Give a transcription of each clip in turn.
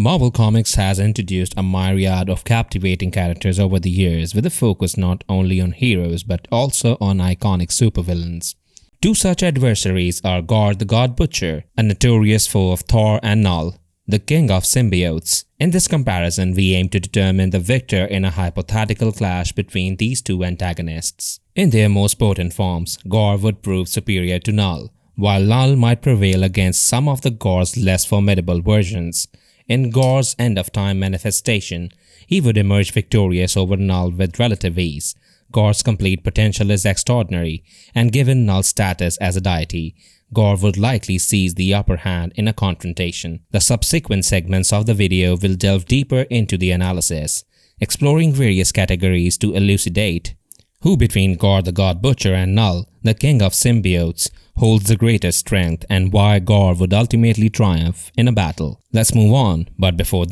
Marvel Comics has introduced a myriad of captivating characters over the years with a focus not only on heroes but also on iconic supervillains. Two such adversaries are Gorr the God Butcher, a notorious foe of Thor, and Knull, the King of Symbiotes. In this comparison, we aim to determine the victor in a hypothetical clash between these two antagonists. In their most potent forms, Gorr would prove superior to Knull, while Knull might prevail against some of the Gorr's less formidable versions. In Gorr's end-of-time manifestation, he would emerge victorious over Knull with relative ease. Gorr's complete potential is extraordinary, and given Knull's status as a deity, Gorr would likely seize the upper hand in a confrontation. The subsequent segments of the video will delve deeper into the analysis, exploring various categories to elucidate who between Gorr the God Butcher and Knull, the King of Symbiotes, holds the greatest strength and why Gorr would ultimately triumph in a battle. Let's move on, but before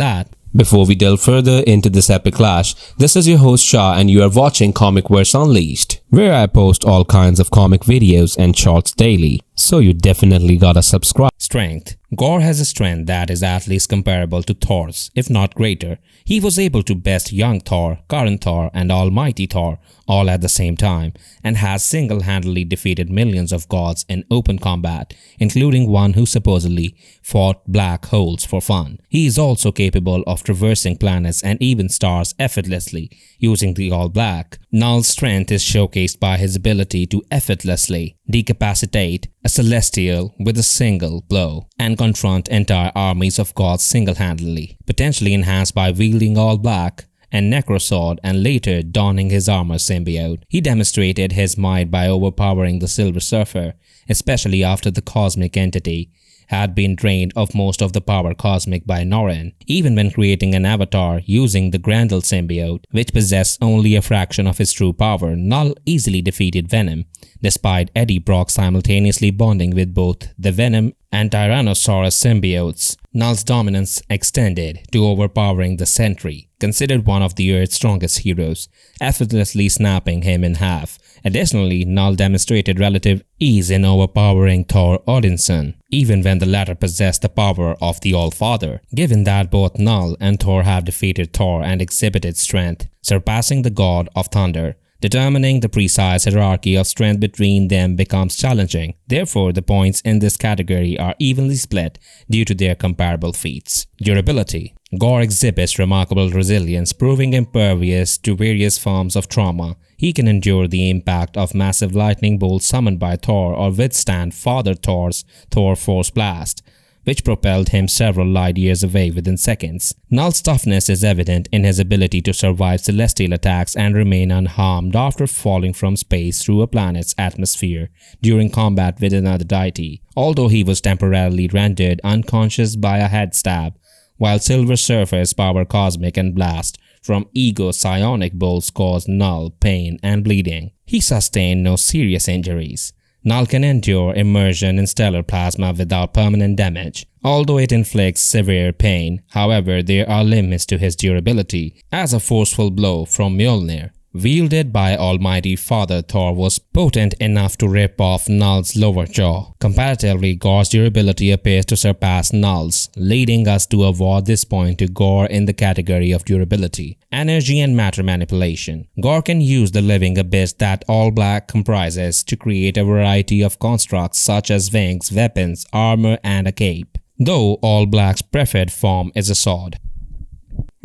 we delve further into this epic clash, this is your host Shah and you are watching ComicVerse Unleashed, where I post all kinds of comic videos and shorts daily, so you definitely gotta subscribe. Strength. Gorr has a strength that is at least comparable to Thor's, if not greater. He was able to best young Thor, current Thor, and almighty Thor all at the same time, and has single-handedly defeated millions of gods in open combat, including one who supposedly fought black holes for fun. He is also capable of traversing planets and even stars effortlessly using the All Black. Knull's strength is showcased by his ability to effortlessly decapacitate a celestial with a single blow and confront entire armies of gods single-handedly, potentially enhanced by wielding All Black and Necrosword and later donning his armor symbiote. He demonstrated his might by overpowering the Silver Surfer, especially after the cosmic entity had been drained of most of the power cosmic by Norrin, even when creating an avatar using the Grendel symbiote, which possessed only a fraction of his true power. Knull easily defeated Venom, despite Eddie Brock simultaneously bonding with both the Venom and Tyrannosaurus symbiotes. Knull's dominance extended to overpowering the Sentry, considered one of the Earth's strongest heroes, effortlessly snapping him in half. Additionally, Knull demonstrated relative ease in overpowering Thor Odinson, even when the latter possessed the power of the All-Father. Given that both Knull and Thor have defeated Thor and exhibited strength surpassing the god of thunder, determining the precise hierarchy of strength between them becomes challenging. Therefore, the points in this category are evenly split due to their comparable feats. Durability. Gorr exhibits remarkable resilience, proving impervious to various forms of trauma. He can endure the impact of massive lightning bolts summoned by Thor or withstand Father Thor's Thor Force Blast, which propelled him several light years away within seconds. Knull's toughness is evident in his ability to survive celestial attacks and remain unharmed after falling from space through a planet's atmosphere during combat with another deity, although he was temporarily rendered unconscious by a head stab, while Silver Surfer's power cosmic and blast from ego psionic bolts caused Knull pain and bleeding. He sustained no serious injuries. Knull can endure immersion in stellar plasma without permanent damage, although it inflicts severe pain. However, there are limits to his durability, as a forceful blow from Mjolnir, wielded by Almighty Father Thor, was potent enough to rip off Knull's lower jaw. Comparatively, Gorr's durability appears to surpass Knull's, leading us to award this point to Gorr in the category of durability. Energy and matter manipulation. Gorr can use the living abyss that All Black comprises to create a variety of constructs such as wings, weapons, armor, and a cape, though All Black's preferred form is a sword.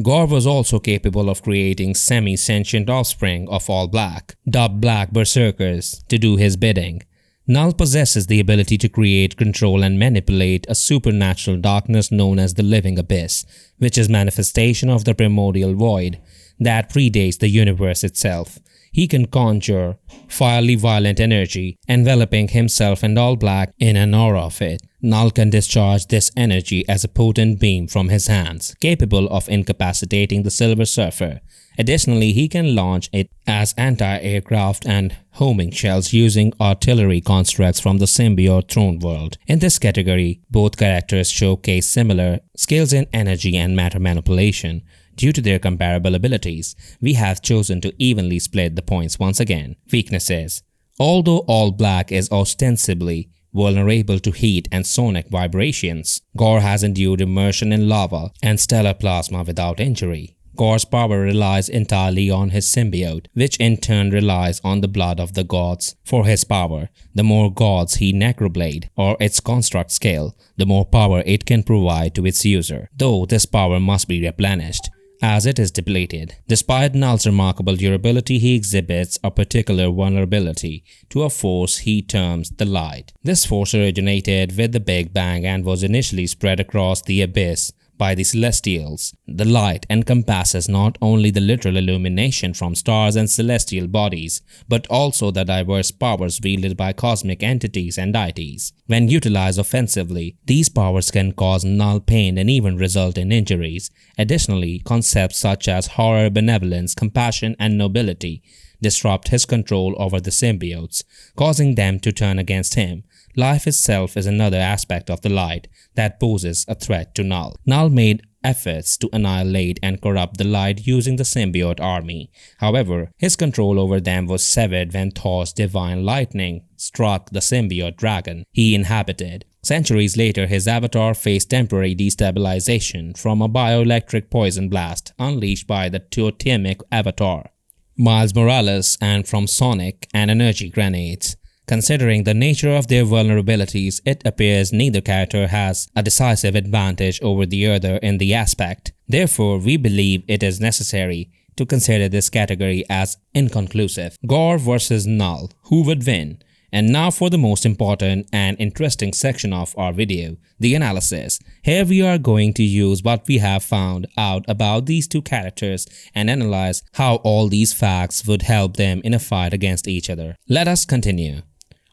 Gorr was also capable of creating semi-sentient offspring of All Black, dubbed Black Berserkers, to do his bidding. Knull possesses the ability to create, control, and manipulate a supernatural darkness known as the Living Abyss, which is manifestation of the primordial void that predates the universe itself. He can conjure fiery violent energy, enveloping himself and All Black in an aura of it. Knull can discharge this energy as a potent beam from his hands, capable of incapacitating the Silver Surfer. Additionally, he can launch it as anti-aircraft and homing shells using artillery constructs from the symbiote throne world. In this category, both characters showcase similar skills in energy and matter manipulation. Due to their comparable abilities, we have chosen to evenly split the points once again. Weaknesses. Although All Black is ostensibly vulnerable to heat and sonic vibrations. Gorr has endured immersion in lava and stellar plasma without injury. Gorr's power relies entirely on his symbiote, which in turn relies on the blood of the gods for his power. The more gods he necroblade, or its construct scale, the more power it can provide to its user, though this power must be replenished as it is depleted. Despite Knull's remarkable durability, he exhibits a particular vulnerability to a force he terms the light. This force originated with the Big Bang and was initially spread across the abyss by the Celestials. The light encompasses not only the literal illumination from stars and celestial bodies, but also the diverse powers wielded by cosmic entities and deities. When utilized offensively, these powers can cause Knull pain and even result in injuries. Additionally, concepts such as horror, benevolence, compassion, and nobility disrupt his control over the symbiotes, causing them to turn against him. Life itself is another aspect of the light that poses a threat to Knull. Knull made efforts to annihilate and corrupt the light using the symbiote army. However, his control over them was severed when Thor's divine lightning struck the symbiote dragon he inhabited. Centuries later, his avatar faced temporary destabilization from a bioelectric poison blast unleashed by the totemic avatar, Miles Morales, and from sonic and energy grenades. Considering the nature of their vulnerabilities, it appears neither character has a decisive advantage over the other in the aspect. Therefore, we believe it is necessary to consider this category as inconclusive. Gorr versus Knull. Who would win? And now for the most important and interesting section of our video, the analysis. Here we are going to use what we have found out about these two characters and analyze how all these facts would help them in a fight against each other. Let us continue.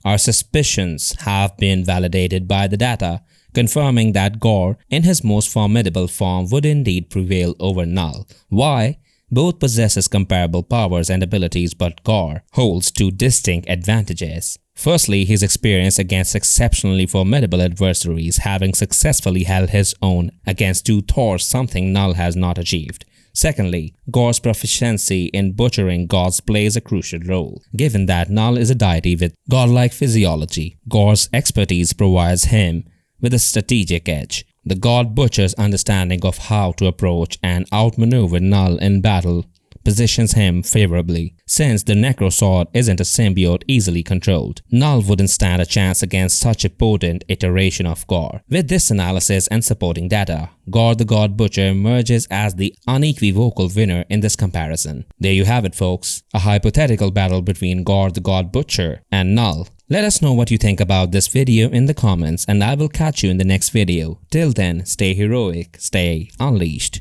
Our suspicions have been validated by the data, confirming that Gorr, in his most formidable form, would indeed prevail over Knull. Why? Both possesses comparable powers and abilities, but Gorr holds two distinct advantages. Firstly, his experience against exceptionally formidable adversaries, having successfully held his own against two Thors, something Knull has not achieved. Secondly, Gorr's proficiency in butchering gods plays a crucial role. Given that Knull is a deity with godlike physiology, Gorr's expertise provides him with a strategic edge. The god butcher's understanding of how to approach and outmaneuver Knull in battle positions him favorably. Since the Necrosword isn't a symbiote easily controlled, Knull wouldn't stand a chance against such a potent iteration of Gorr. With this analysis and supporting data, Gorr the God Butcher emerges as the unequivocal winner in this comparison. There you have it, folks, a hypothetical battle between Gorr the God Butcher and Knull. Let us know what you think about this video in the comments, and I will catch you in the next video. Till then, stay heroic, stay unleashed.